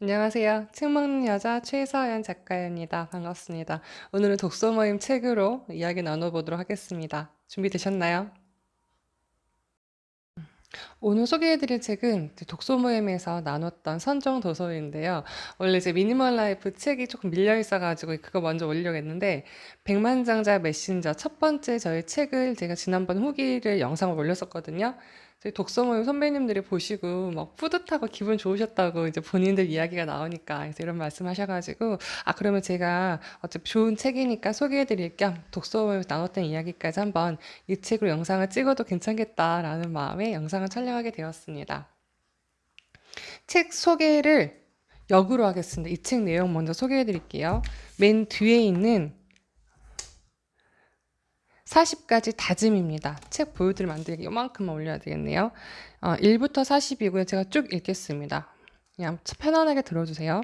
안녕하세요. 책 먹는 여자 최서연 작가입니다. 반갑습니다. 오늘은 독서 모임 책으로 이야기 나눠보도록 하겠습니다. 준비되셨나요? 오늘 소개해드릴 책은 독서 모임에서 나눴던 선정 도서인데요. 원래 이제 미니멀 라이프 책이 조금 밀려 있어가지고 그거 먼저 올리려고 했는데, 백만장자 메신저 첫 번째 저희 책을 제가 지난번 후기를 영상을 올렸었거든요. 저희 독서 모임 선배님들이 보시고 막 뿌듯하고 기분 좋으셨다고 이제 본인들 이야기가 나오니까 그래서 이런 말씀 하셔가지고, 그러면 제가 어차피 좋은 책이니까 소개해드릴 겸 독서 모임에서 나눴던 이야기까지 한번 이 책으로 영상을 찍어도 괜찮겠다라는 마음에 영상을 촬영하게 되었습니다. 책 소개를 역으로 하겠습니다. 이 책 내용 먼저 소개해 드릴게요. 맨 뒤에 있는 40가지 다짐입니다. 책 보여드리면 안 되게 이만큼만 올려야 되겠네요. 1부터 40이고요. 제가 쭉 읽겠습니다. 그냥 편안하게 들어주세요.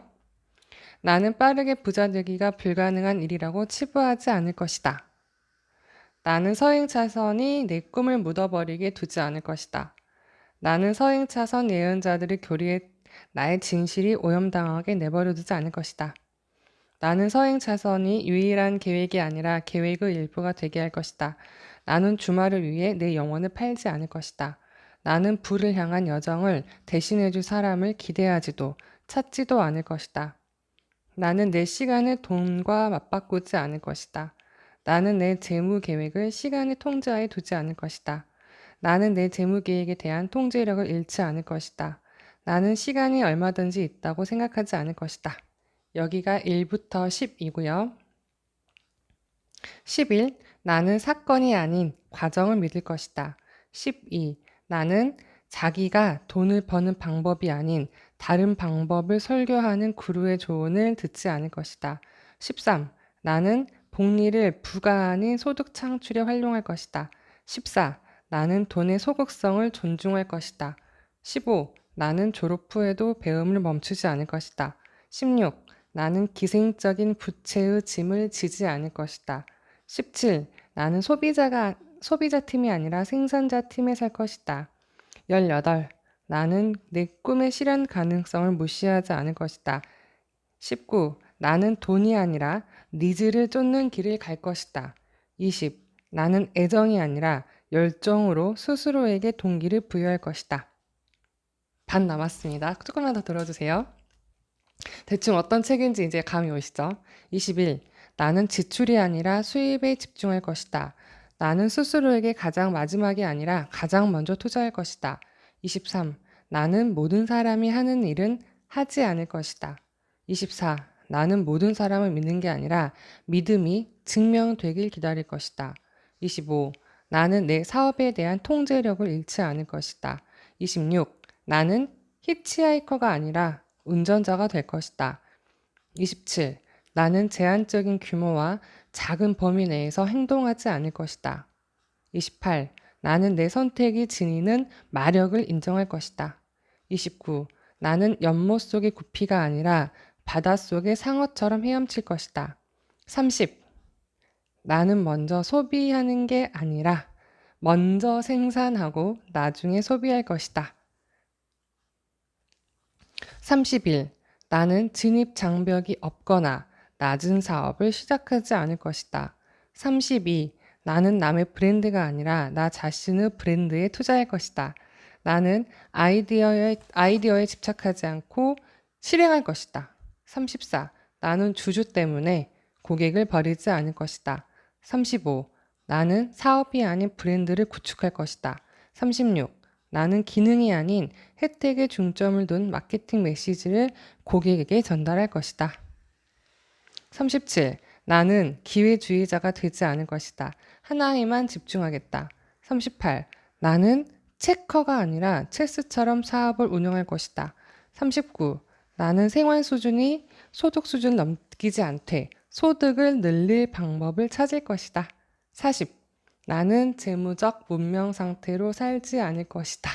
나는 빠르게 부자 되기가 불가능한 일이라고 치부하지 않을 것이다. 나는 서행차선이 내 꿈을 묻어버리게 두지 않을 것이다. 나는 서행차선 예언자들의 교리에 나의 진실이 오염당하게 내버려두지 않을 것이다. 나는 서행차선이 유일한 계획이 아니라 계획의 일부가 되게 할 것이다. 나는 주말을 위해 내 영혼을 팔지 않을 것이다. 나는 부를 향한 여정을 대신해줄 사람을 기대하지도 찾지도 않을 것이다. 나는 내 시간을 돈과 맞바꾸지 않을 것이다. 나는 내 재무 계획을 시간의 통제하에 두지 않을 것이다. 나는 내 재무 계획에 대한 통제력을 잃지 않을 것이다. 나는 시간이 얼마든지 있다고 생각하지 않을 것이다. 여기가 1부터 10이고요. 11. 나는 사건이 아닌 과정을 믿을 것이다. 12. 나는 자기가 돈을 버는 방법이 아닌 다른 방법을 설교하는 구루의 조언을 듣지 않을 것이다. 13. 나는 복리를 부가 아닌 소득 창출에 활용할 것이다. 14. 나는 돈의 소극성을 존중할 것이다. 15. 나는 졸업 후에도 배움을 멈추지 않을 것이다. 16. 나는 기생적인 부채의 짐을 지지 않을 것이다. 17. 나는 소비자 팀이 아니라 생산자 팀에 살 것이다. 18. 나는 내 꿈의 실현 가능성을 무시하지 않을 것이다. 19. 나는 돈이 아니라 니즈를 쫓는 길을 갈 것이다. 20. 나는 애정이 아니라 열정으로 스스로에게 동기를 부여할 것이다. 반 남았습니다. 조금만 더 들어주세요. 대충 어떤 책인지 이제 감이 오시죠? 21. 나는 지출이 아니라 수입에 집중할 것이다. 나는 스스로에게 가장 마지막이 아니라 가장 먼저 투자할 것이다. 23. 나는 모든 사람이 하는 일은 하지 않을 것이다. 24. 나는 모든 사람을 믿는 게 아니라 믿음이 증명되길 기다릴 것이다. 25. 나는 내 사업에 대한 통제력을 잃지 않을 것이다. 26. 나는 히치하이커가 아니라 운전자가 될 것이다. 27. 나는 제한적인 규모와 작은 범위 내에서 행동하지 않을 것이다. 28. 나는 내 선택이 지니는 마력을 인정할 것이다. 29. 나는 연못 속의 구피가 아니라 바닷속의 상어처럼 헤엄칠 것이다. 30. 나는 먼저 소비하는 게 아니라 먼저 생산하고 나중에 소비할 것이다. 31. 나는 진입 장벽이 없거나 낮은 사업을 시작하지 않을 것이다. 32. 나는 남의 브랜드가 아니라 나 자신의 브랜드에 투자할 것이다. 나는 아이디어에 집착하지 않고 실행할 것이다. 34. 나는 주주 때문에 고객을 버리지 않을 것이다. 35. 나는 사업이 아닌 브랜드를 구축할 것이다. 36. 나는 기능이 아닌 혜택에 중점을 둔 마케팅 메시지를 고객에게 전달할 것이다. 37. 나는 기회주의자가 되지 않을 것이다. 하나에만 집중하겠다. 38. 나는 체커가 아니라 체스처럼 사업을 운영할 것이다. 39. 나는 생활 수준이 소득 수준을 넘기지 않되 소득을 늘릴 방법을 찾을 것이다. 40. 나는 재무적 문명 상태로 살지 않을 것이다.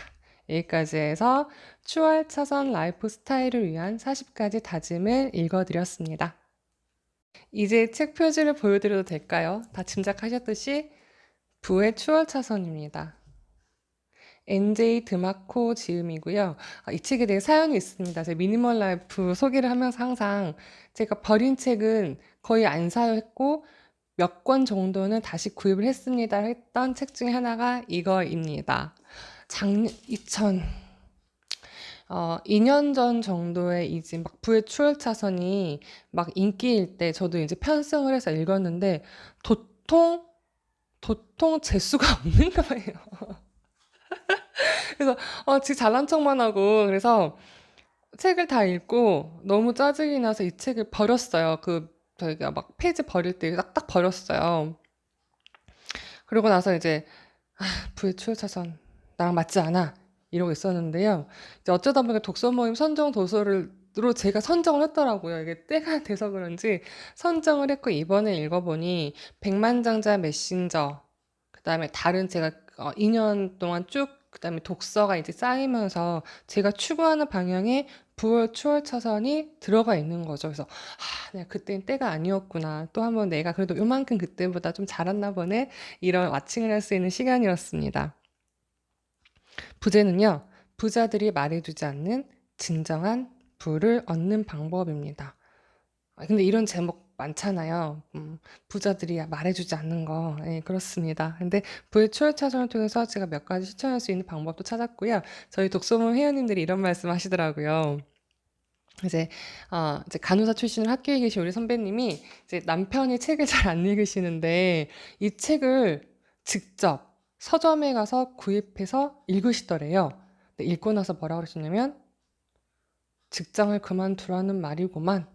여기까지 해서 추월 차선 라이프 스타일을 위한 40가지 다짐을 읽어드렸습니다. 이제 책 표지를 보여드려도 될까요? 다 짐작하셨듯이 부의 추월 차선입니다. NJ 드마코 지음이고요. 이 책에 대해 사연이 있습니다. 제가 미니멀 라이프 소개를 하면서 항상 제가 버린 책은 거의 안 사요 했고 몇 권 정도는 다시 구입을 했습니다 했던 책 중에 하나가 이거입니다. 작년 2년 전 정도에 이제 막 부의 추월차선이 막 인기일 때 저도 이제 편승을 해서 읽었는데 도통 재수가 없는 거예요. 그래서 진짜 잘난 척만 하고 그래서 책을 다 읽고 너무 짜증이 나서 이 책을 버렸어요. 저희가 막 페이지 버릴 때 딱딱 버렸어요. 그러고 나서 이제 부의 추월차선 나랑 맞지 않아 이러고 있었는데요. 이제 어쩌다 보니까 독서 모임 선정 도서로 제가 선정을 했더라고요. 이게 때가 돼서 그런지 선정을 했고 이번에 읽어보니 백만장자 메신저 그다음에 다른 제가 2년 동안 쭉 그다음에 독서가 이제 쌓이면서 제가 추구하는 방향에 부월 추월차선이 들어가 있는 거죠. 그래서 내가 그때는 때가 아니었구나. 또 한번 내가 그래도 요만큼 그때보다 좀 잘했나 보네. 이런 와칭을 할 수 있는 시간이었습니다. 부제는요. 부자들이 말해주지 않는 진정한 부를 얻는 방법입니다. 근데 이런 제목 많잖아요. 부자들이 말해주지 않는 거. 예, 그렇습니다. 근데 부의 추월차선을 통해서 제가 몇 가지 실천할 수 있는 방법도 찾았고요. 저희 독서모임 회원님들이 이런 말씀 하시더라고요. 이제 간호사 출신으로 학교에 계신 우리 선배님이 이제 남편이 책을 잘 안 읽으시는데 이 책을 직접 서점에 가서 구입해서 읽으시더래요. 근데 읽고 나서 뭐라 그러시냐면 직장을 그만두라는 말이구만.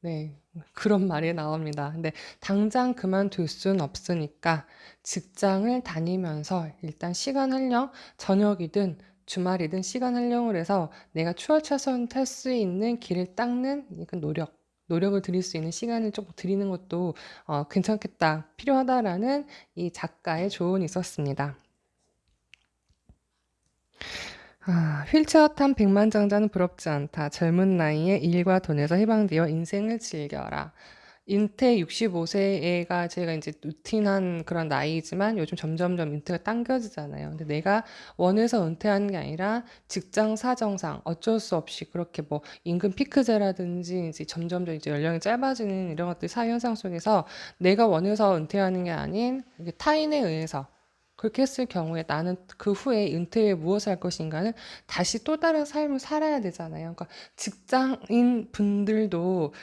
네, 그런 말이 나옵니다. 근데 당장 그만둘 수는 없으니까 직장을 다니면서 일단 시간 활용, 저녁이든 주말이든 시간 활용을 해서 내가 추월차선 탈 수 있는 길을 닦는 그 노력을 들일 수 있는 시간을 조금 드리는 것도 괜찮겠다, 필요하다라는 이 작가의 조언이 있었습니다. 휠체어 탄 백만장자는 부럽지 않다. 젊은 나이에 일과 돈에서 해방되어 인생을 즐겨라. 인퇴 65세가 제가 이제 루틴한 그런 나이지만 요즘 점점점 인퇴가 당겨지잖아요. 근데 내가 원해서 은퇴하는 게 아니라 직장 사정상 어쩔 수 없이 그렇게 뭐 임금 피크제라든지 이제 점점점 이제 연령이 짧아지는 이런 것들 사회 현상 속에서 내가 원해서 은퇴하는 게 아닌 이게 타인에 의해서 그렇게 했을 경우에 나는 그 후에 은퇴 후에 무엇을 할 것인가는 다시 또 다른 삶을 살아야 되잖아요. 그러니까 직장인 분들도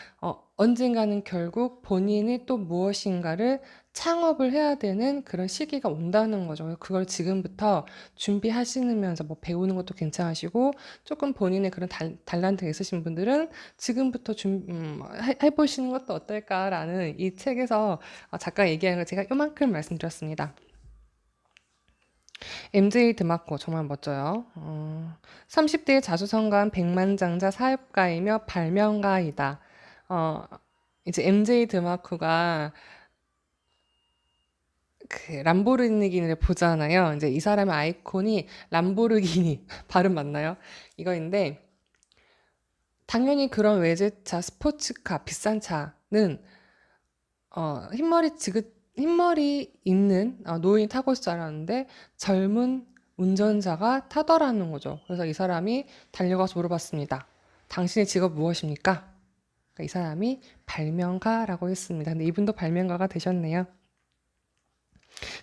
언젠가는 결국 본인이 또 무엇인가를 창업을 해야 되는 그런 시기가 온다는 거죠. 그걸 지금부터 준비하시면서 뭐 배우는 것도 괜찮으시고 조금 본인의 그런 달란트가 있으신 분들은 지금부터 해보시는 것도 어떨까라는 이 책에서 작가 얘기하는 걸 제가 요만큼 말씀드렸습니다. MJ 드마코 정말 멋져요. 30대의 자수성가한 백만장자 사업가이며 발명가이다. 어, 이제 MJ 드마코가 그 람보르기니를 보잖아요. 이제 이 사람의 아이콘이 람보르기니 발음 맞나요? 이거인데 당연히 그런 외제차, 스포츠카, 비싼 차는 흰머리 있는 노인이 타고 있을 줄 알았는데 젊은 운전자가 타더라는 거죠. 그래서 이 사람이 달려가서 물어봤습니다. 당신의 직업 무엇입니까? 그러니까 이 사람이 발명가라고 했습니다. 근데 이분도 발명가가 되셨네요.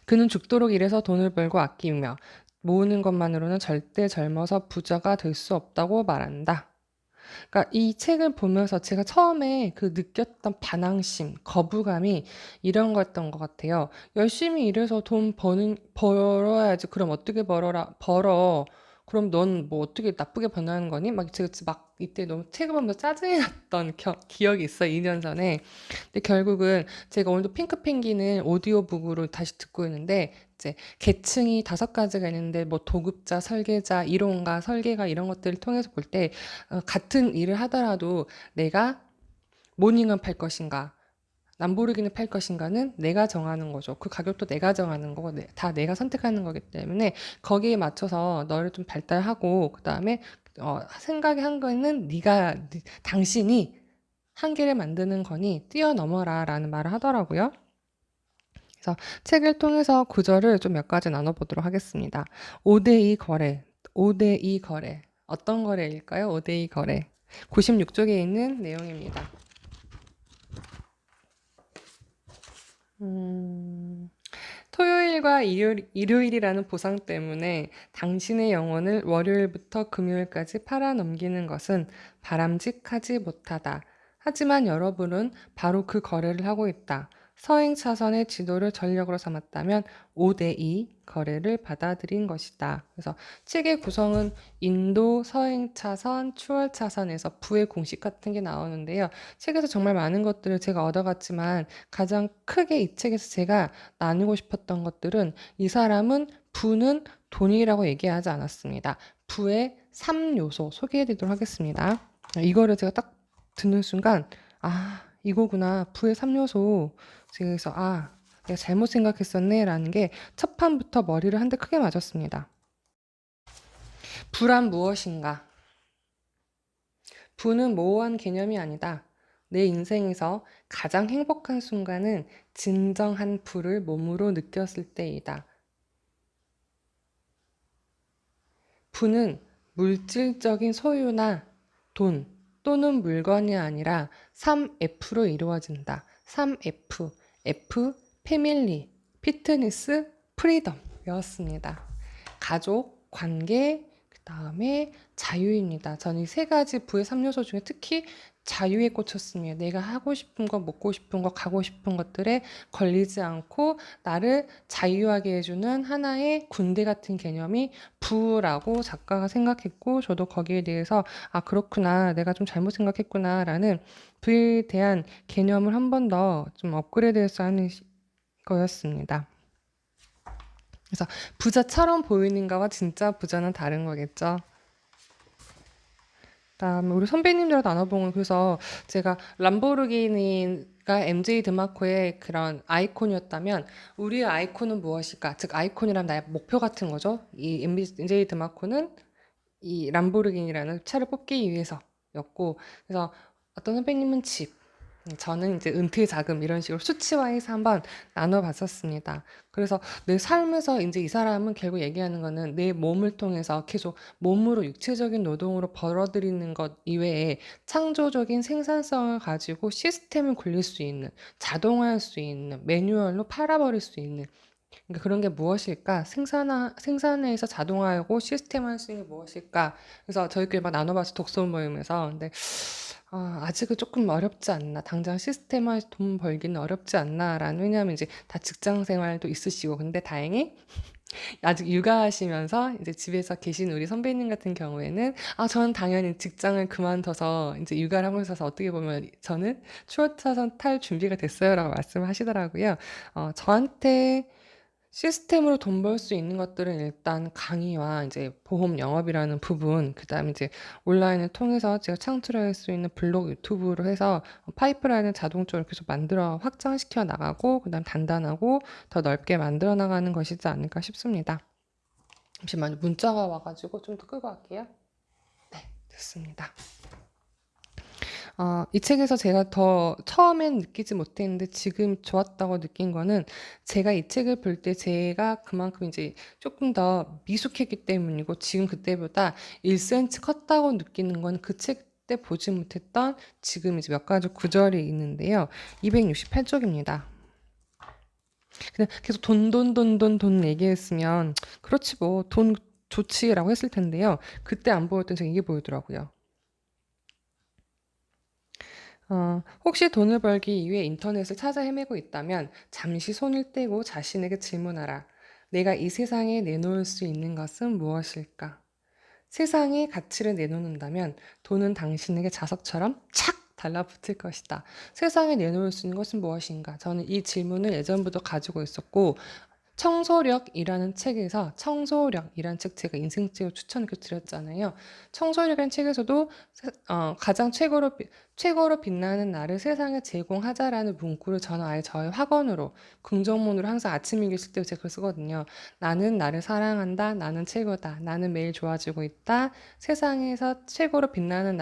그는 죽도록 일해서 돈을 벌고 아끼며 모으는 것만으로는 절대 젊어서 부자가 될 수 없다고 말한다. 그러니까 이 책을 보면서 제가 처음에 그 느꼈던 반항심, 거부감이 이런 거였던 것 같아요. 열심히 일해서 벌어야지. 그럼 어떻게 벌어. 그럼 넌 뭐 어떻게 나쁘게 변하는 거니? 막 제가 막 이때 너무 책을 보면서 짜증이 났던 기억이 있어요. 2년 전에. 근데 결국은 제가 오늘도 핑크 펭귄을 오디오북으로 다시 듣고 있는데 이제 계층이 5가지가 있는데 뭐 도급자, 설계자, 이론가, 설계가 이런 것들을 통해서 볼 때 같은 일을 하더라도 내가 모닝을 팔 것인가, 람보르기니 팔 것인가는 내가 정하는 거죠. 그 가격도 내가 정하는 거고 다 내가 선택하는 거기 때문에 거기에 맞춰서 너를 좀 발달하고 그다음에 생각이 한 거는 당신이 한계를 만드는 거니 뛰어넘어라 라는 말을 하더라고요. 그래서 책을 통해서 구절을 좀 몇 가지 나눠보도록 하겠습니다. 5대2 거래, 5대2 거래. 어떤 거래일까요? 5대2 거래. 96쪽에 있는 내용입니다. 토요일과 일요일이라는 보상 때문에 당신의 영혼을 월요일부터 금요일까지 팔아넘기는 것은 바람직하지 못하다. 하지만 여러분은 바로 그 거래를 하고 있다. 서행 차선의 지도를 전력으로 삼았다면 5대2 거래를 받아들인 것이다. 그래서 책의 구성은 인도, 서행 차선, 추월 차선에서 부의 공식 같은 게 나오는데요. 책에서 정말 많은 것들을 제가 얻어갔지만 가장 크게 이 책에서 제가 나누고 싶었던 것들은 이 사람은 부는 돈이라고 얘기하지 않았습니다. 부의 3요소 소개해 드리도록 하겠습니다. 이거를 제가 딱 듣는 순간, 아, 이거구나. 부의 3요소. 그래서, 아, 내가 잘못 생각했었네. 라는 게 첫 판부터 머리를 한 대 크게 맞았습니다. 부란 무엇인가? 부는 모호한 개념이 아니다. 내 인생에서 가장 행복한 순간은 진정한 부를 몸으로 느꼈을 때이다. 부는 물질적인 소유나 돈 또는 물건이 아니라 3F로 이루어진다. 3F, F, 패밀리, 피트니스, 프리덤 이었습니다. 가족, 관계, 그 다음에 자유입니다. 저는 이 세 가지 부의 3요소 중에 특히 자유에 꽂혔습니다. 내가 하고 싶은 거, 먹고 싶은 거, 가고 싶은 것들에 걸리지 않고 나를 자유하게 해주는 하나의 군대 같은 개념이 부라고 작가가 생각했고, 저도 거기에 대해서 아, 그렇구나. 내가 좀 잘못 생각했구나. 라는 부에 대한 개념을 한 번 더 좀 업그레이드해서 하는 거였습니다. 그래서 부자처럼 보이는 거와 진짜 부자는 다른 거겠죠. 그다음에 우리 선배님들하고 나눠본 건 그래서 제가 람보르기니가 MJ 드마코의 그런 아이콘이었다면 우리의 아이콘은 무엇일까? 즉 아이콘이란 나의 목표 같은 거죠. 이 MJ 드마코는 이 람보르기니라는 차를 뽑기 위해서였고 그래서 어떤 선배님은 집, 저는 이제 은퇴 자금 이런 식으로 수치화해서 한번 나눠봤었습니다. 그래서 내 삶에서 이제 이 사람은 결국 얘기하는 거는 내 몸을 통해서 계속 몸으로 육체적인 노동으로 벌어들이는 것 이외에 창조적인 생산성을 가지고 시스템을 굴릴 수 있는, 자동화할 수 있는, 매뉴얼로 팔아버릴 수 있는 그러니까 그런 게 무엇일까? 생산해서 자동화하고 시스템화할 수 있는 게 무엇일까? 그래서 저희끼리 막 나눠봐서 독서 모임에서 근데 아직은 조금 어렵지 않나? 당장 시스템화 돈 벌기는 어렵지 않나라는 왜냐하면 이제 다 직장 생활도 있으시고 근데 다행히 아직 육아하시면서 이제 집에서 계신 우리 선배님 같은 경우에는 저는 당연히 직장을 그만둬서 이제 육아를 하고 있어서 어떻게 보면 저는 추월차선 탈 준비가 됐어요라고 말씀을 하시더라고요. 저한테 시스템으로 돈 벌 수 있는 것들은 일단 강의와 이제 보험 영업이라는 부분, 그다음에 이제 온라인을 통해서 제가 창출할 수 있는 블로그 유튜브로 해서 파이프라인을 자동적으로 계속 만들어 확장시켜 나가고 그다음 단단하고 더 넓게 만들어 나가는 것이지 않을까 싶습니다. 잠시만요. 문자가 와가지고 좀 더 끄고 할게요. 네, 됐습니다. 이 책에서 제가 더 처음엔 느끼지 못했는데 지금 좋았다고 느낀 거는 제가 이 책을 볼 때 제가 그만큼 이제 조금 더 미숙했기 때문이고 지금 그때보다 1cm 컸다고 느끼는 건 그 책 때 보지 못했던 지금 이제 몇 가지 구절이 있는데요. 268쪽입니다. 그냥 계속 돈 얘기했으면 그렇지 뭐 돈 좋지라고 했을 텐데요. 그때 안 보였던 제가 이게 보이더라고요. 혹시 돈을 벌기 위해 인터넷을 찾아 헤매고 있다면 잠시 손을 떼고 자신에게 질문하라. 내가 이 세상에 내놓을 수 있는 것은 무엇일까? 세상에 가치를 내놓는다면 돈은 당신에게 자석처럼 착 달라붙을 것이다. 세상에 내놓을 수 있는 것은 무엇인가? 저는 이 질문을 예전부터 가지고 있었고 청소력이라는 책에서 청소력이라는 책 제가 인생책으로 추천을 드렸잖아요. 청소력이라는 책에서도 가장 최고로 빛나는 나를 세상에 제공하자라는 문구를 저는 아예 저의 학원으로 긍정문으로 항상 아침 읽으실 때 제가 그걸 쓰거든요. 나는 나를 사랑한다. 나는 최고다. 나는 매일 좋아지고 있다. 세상에서 최고로 빛나는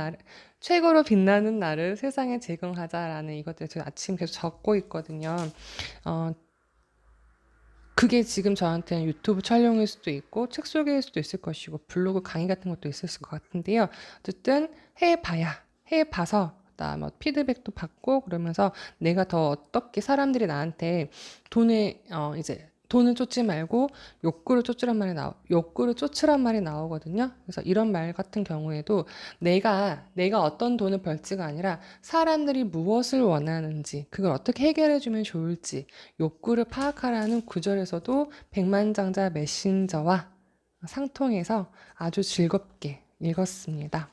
나를 세상에 제공하자라는 이것들을 제가 아침 계속 적고 있거든요. 어, 그게 지금 저한테는 유튜브 촬영일 수도 있고 책 소개일 수도 있을 것이고 블로그 강의 같은 것도 있을 것 같은데요. 어쨌든 해봐서 나 뭐 피드백도 받고 그러면서 내가 더 어떻게 사람들이 나한테 이제 돈을 쫓지 말고 욕구를 쫓으란 말이 나오거든요. 그래서 이런 말 같은 경우에도 내가 어떤 돈을 벌지가 아니라 사람들이 무엇을 원하는지, 그걸 어떻게 해결해 주면 좋을지, 욕구를 파악하라는 구절에서도 백만장자 메신저와 상통해서 아주 즐겁게 읽었습니다.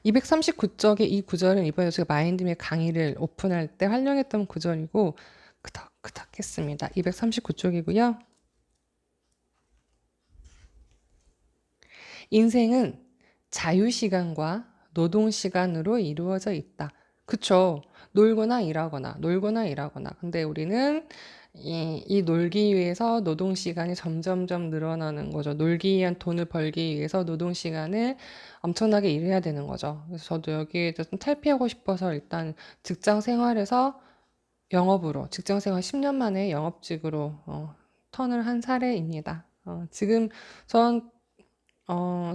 239쪽의 이 구절은 이번에 제가 마인드맵 강의를 오픈할 때 활용했던 구절이고 끄덕끄덕 했습니다. 239쪽이고요. 인생은 자유시간과 노동시간으로 이루어져 있다. 그쵸? 놀거나 일하거나. 근데 우리는 이 놀기 위해서 노동시간이 점점점 늘어나는 거죠. 놀기 위한 돈을 벌기 위해서 노동시간을 엄청나게 일해야 되는 거죠. 그래서 저도 여기에 대해서 좀 탈피하고 싶어서 일단 직장 생활에서 직장 생활 10년 만에 영업직으로 턴을 한 사례입니다. 지금 전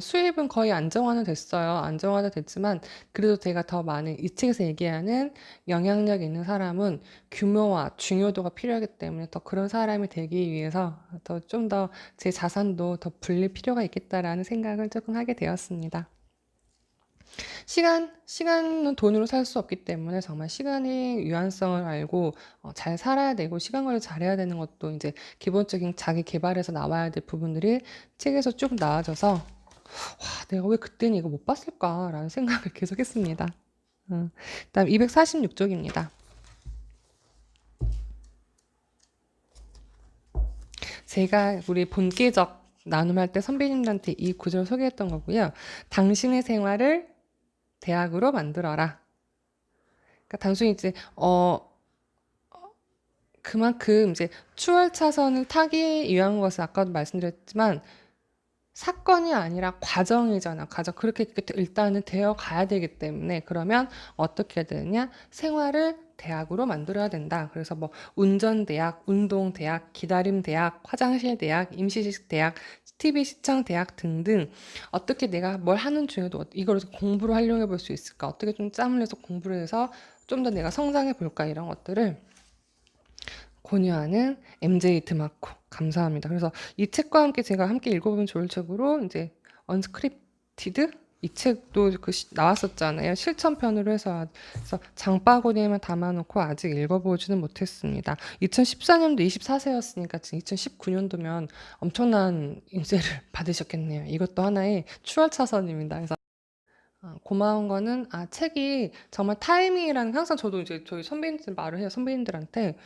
수입은 거의 안정화는 됐어요. 안정화는 됐지만 그래도 제가 더 많은 이 책에서 얘기하는 영향력 있는 사람은 규모와 중요도가 필요하기 때문에 더 그런 사람이 되기 위해서 좀 더 제 자산도 더 불릴 필요가 있겠다라는 생각을 조금 하게 되었습니다. 시간은 돈으로 살 수 없기 때문에 정말 시간의 유한성을 알고 잘 살아야 되고 시간 관리 잘해야 되는 것도 이제 기본적인 자기 개발에서 나와야 될 부분들이 책에서 쭉 나와져서 내가 왜 그때는 이거 못 봤을까라는 생각을 계속 했습니다. 다음 246쪽입니다. 제가 우리 본계적 나눔할 때 선배님들한테 이 구절 소개했던 거고요. 당신의 생활을 대학으로 만들어라. 그러니까 단순히 이제 그만큼 이제 추월 차선을 타기 위한 것은 아까도 말씀드렸지만 사건이 아니라 과정이잖아. 그렇게 일단은 되어 가야 되기 때문에 그러면 어떻게 해야 되느냐? 생활을 대학으로 만들어야 된다. 그래서 뭐 운전대학, 운동대학, 기다림대학, 화장실대학, 임시직대학, TV 시청대학 등등 어떻게 내가 뭘 하는 중에도 이걸 공부로 활용해 볼 수 있을까? 어떻게 좀 짬을 내서 공부를 해서 좀 더 내가 성장해 볼까? 이런 것들을 권유하는 MJ 드마코 감사합니다. 그래서 이 책과 함께 제가 함께 읽어보면 좋을 책으로 이제 언스크립티드 이 책도 나왔었잖아요. 실천편으로 해서 그래서 장바구니에만 담아놓고 아직 읽어보지는 못했습니다. 2014년도 24세였으니까 지금 2019년도면 엄청난 인쇄를 받으셨겠네요. 이것도 하나의 추월차선입니다. 그래서 고마운 거는 책이 정말 타이밍이라는 항상 저도 이제 저희 선배님들 말을 해요. 선배님들한테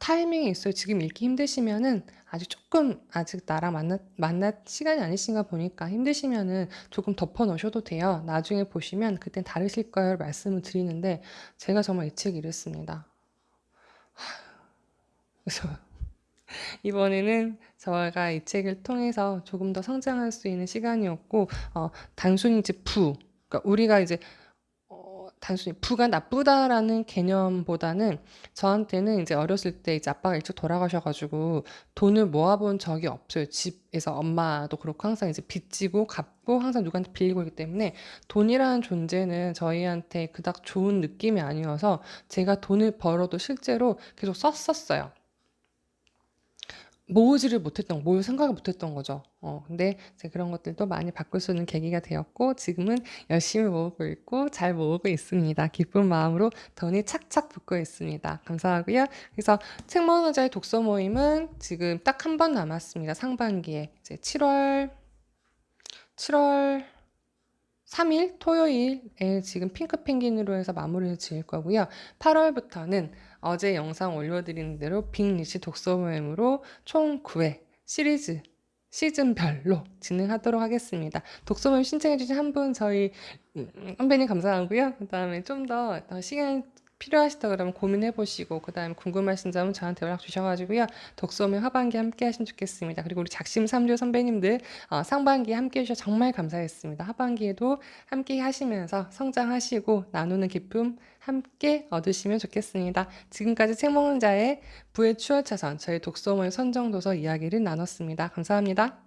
타이밍이 있어요. 지금 읽기 힘드시면은 아직 나랑 만날 시간이 아니신가 보니까 힘드시면은 조금 덮어 놓으셔도 돼요. 나중에 보시면 그땐 다르실 거예요. 말씀을 드리는데 제가 정말 이 책 읽었습니다. 그래서 이번에는 저가 이 책을 통해서 조금 더 성장할 수 있는 시간이었고, 단순히 이제 그러니까 우리가 이제 단순히 부가 나쁘다라는 개념보다는 저한테는 이제 어렸을 때 이제 아빠가 일찍 돌아가셔가지고 돈을 모아본 적이 없어요. 집에서 엄마도 그렇고 항상 이제 빚지고 갚고 항상 누구한테 빌리고 있기 때문에 돈이라는 존재는 저희한테 그닥 좋은 느낌이 아니어서 제가 돈을 벌어도 실제로 계속 썼었어요. 모을 생각을 못했던 거죠. 근데 제가 그런 것들도 많이 바꿀 수 있는 계기가 되었고, 지금은 열심히 모으고 있고, 잘 모으고 있습니다. 기쁜 마음으로 돈이 착착 붙고 있습니다. 감사하고요. 그래서 책모노자의 독서 모임은 지금 딱 한 번 남았습니다. 상반기에. 이제 7월 3일 토요일에 지금 핑크 펭귄으로 해서 마무리를 지을 거고요. 8월부터는 어제 영상 올려드린 대로 빅리치 독서 모임으로 총 9회 시즌별로 진행하도록 하겠습니다. 독서 모임 신청해주신 한 분 저희 선배님 감사하고요. 그 다음에 좀 더 시간 필요하시다 그러면 고민해 보시고 그다음에 궁금하신 점은 저한테 연락 주셔가지고요. 독서모임 하반기 함께 하시면 좋겠습니다. 그리고 우리 작심 삼조 선배님들 상반기에 함께 해주셔서 정말 감사했습니다. 하반기에도 함께 하시면서 성장하시고 나누는 기쁨 함께 얻으시면 좋겠습니다. 지금까지 책 먹는 자의 부의 추월차선 저희 독서모임 선정도서 이야기를 나눴습니다. 감사합니다.